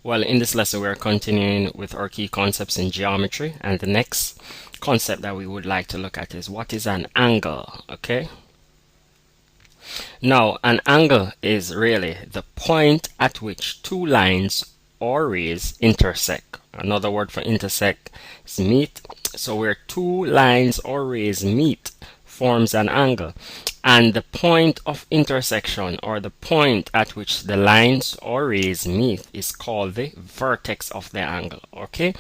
Well, in this lesson, we're continuing with our key concepts in geometry, and the next concept that we would like to look at is what is an angle, okay? Now, an angle is really the point at which two lines or rays intersect. Another word for intersect is meet. So where two lines or rays meet forms an angle, and the point of intersection, or the point at which the lines or rays meet, is called the vertex of the angle. Okay,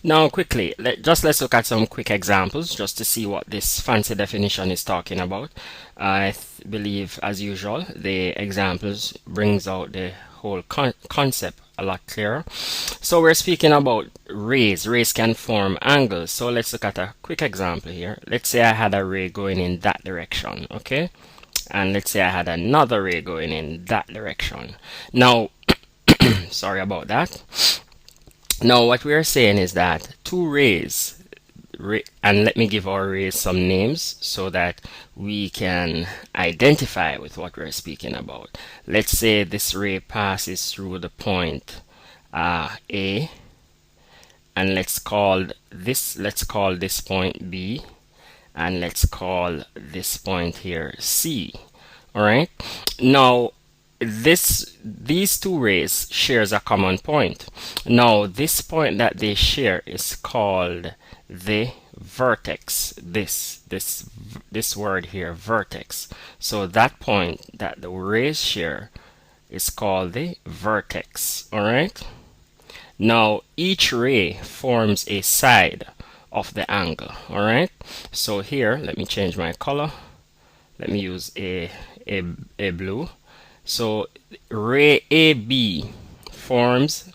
now quickly let's look at some quick examples just to see what this fancy definition is talking about. I believe, as usual, the examples brings out the whole concept a lot clearer. So we're speaking about rays. Rays can form angles. So let's look at a quick example here. Let's say I had a ray going in that direction, okay? And let's say I had another ray going in that direction. Now, sorry about that. Now, what we are saying is that two rays, and let me give our rays some names so that we can identify with what we're speaking about. Let's say this ray passes through the point A, and let's call this point B, and let's call this point here C. All right, now these two rays shares a common point. Now this point that they share is called the vertex. This word here, vertex. So that point that the rays share is called the vertex. All right, now each ray forms a side of the angle. All right, so here let me change my color. Let me use a blue. So ray AB forms,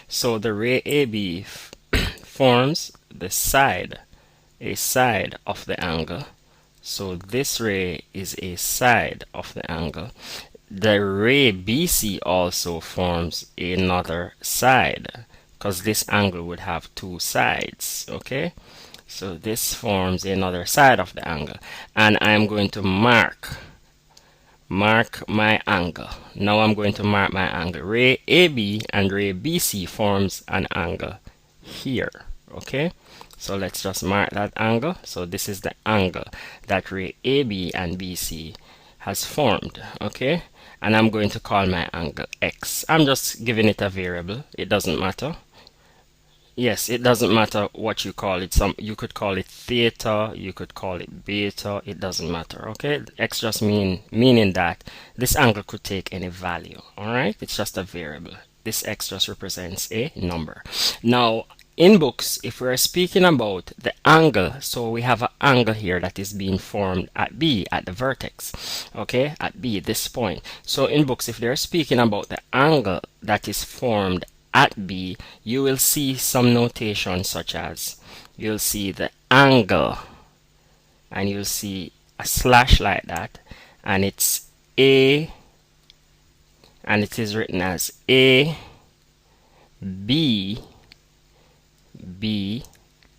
so the ray AB forms the side, a side of the angle. So this ray is a side of the angle. The ray BC also forms another side, because this angle would have two sides, okay? So this forms another side of the angle, and I'm going to mark my angle. Now I'm going to mark my angle. Ray AB and ray BC forms an angle here, okay? So let's just mark that angle. So this is the angle that ray AB and BC has formed, okay? And I'm going to call my angle X. I'm just giving it a variable. It doesn't matter. Yes, it doesn't matter what you call it. You could call it theta, you could call it beta, it doesn't matter. Okay, X just meaning that this angle could take any value. All right, it's just a variable. This X just represents a number. Now in books, if we're speaking about the angle, so we have an angle here that is being formed at B, at the vertex, okay, at B, this point. So in books, if they're speaking about the angle that is formed at B, you will see some notation, such as you'll see the angle, and you'll see a slash like that, and it's A, and it is written as A B B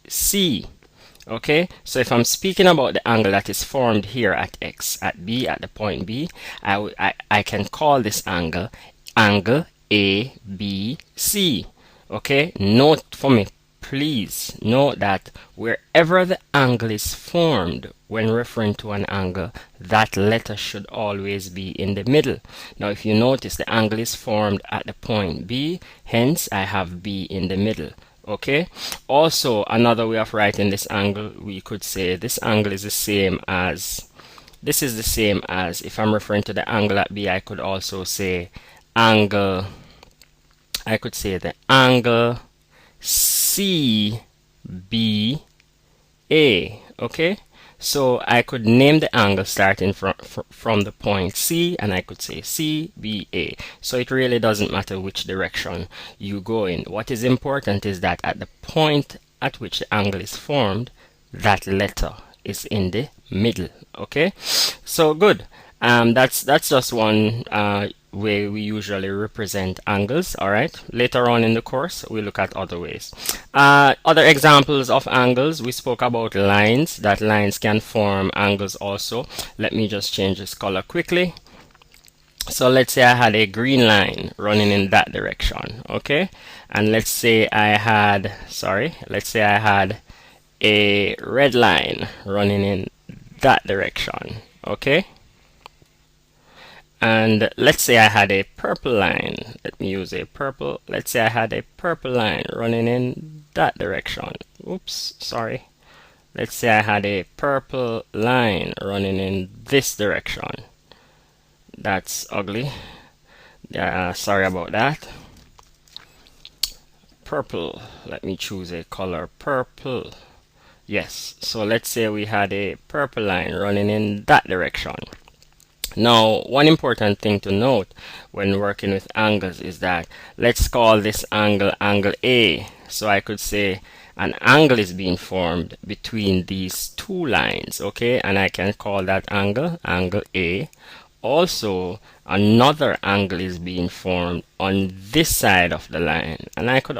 C. Okay, so if I'm speaking about the angle that is formed here at X, at B, at the point B, I can call this angle ABC. Okay, note for me, please note that wherever the angle is formed when referring to an angle, that letter should always be in the middle. Now if you notice, the angle is formed at the point B, hence I have B in the middle. Okay, also another way of writing this angle, we could say this angle is the same as, this is the same as, if I'm referring to the angle at B, I could also say angle, I could say the angle CBA. Okay, so I could name the angle starting from the point C, and I could say CBA. So it really doesn't matter which direction you go in. What is important is that at the point at which the angle is formed, that letter is in the middle. Okay, so good. That's just one way we usually represent angles. All right, later on in the course we look at other ways. Other examples of angles, we spoke about lines, that lines can form angles also. Let me just change this color quickly. So let's say I had a green line running in that direction, okay? And let's say I had, let's say I had a red line running in that direction, okay? And let's say I had a purple line. Let me use a purple. Let's say I had a purple line running in that direction. Oops, sorry. Let's say I had a purple line running in this direction. That's ugly. Sorry about that. Purple. Let me choose a color purple. Yes, so let's say we had a purple line running in that direction. Now, one important thing to note when working with angles is that let's call this angle angle A. So I could say an angle is being formed between these two lines, okay? And I can call that angle angle A. Also, another angle is being formed on this side of the line, and I could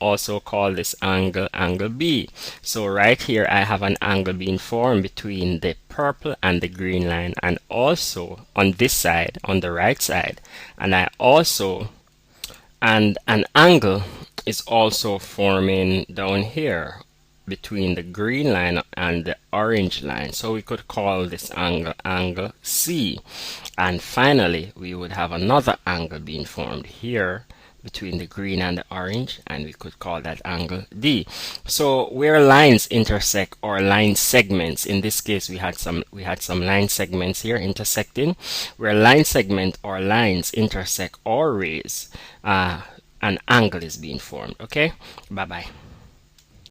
also call this angle angle B. So right here I have an angle being formed between the purple and the green line, and also on this side, on the right side, and an angle is also forming down here between the green line and the orange line. So we could call this angle angle C. And finally, we would have another angle being formed here between the green and the orange, and we could call that angle D. So where lines intersect, or line segments, in this case we had some line segments here intersecting, where line segment or lines intersect or raise, an angle is being formed. Okay, bye bye.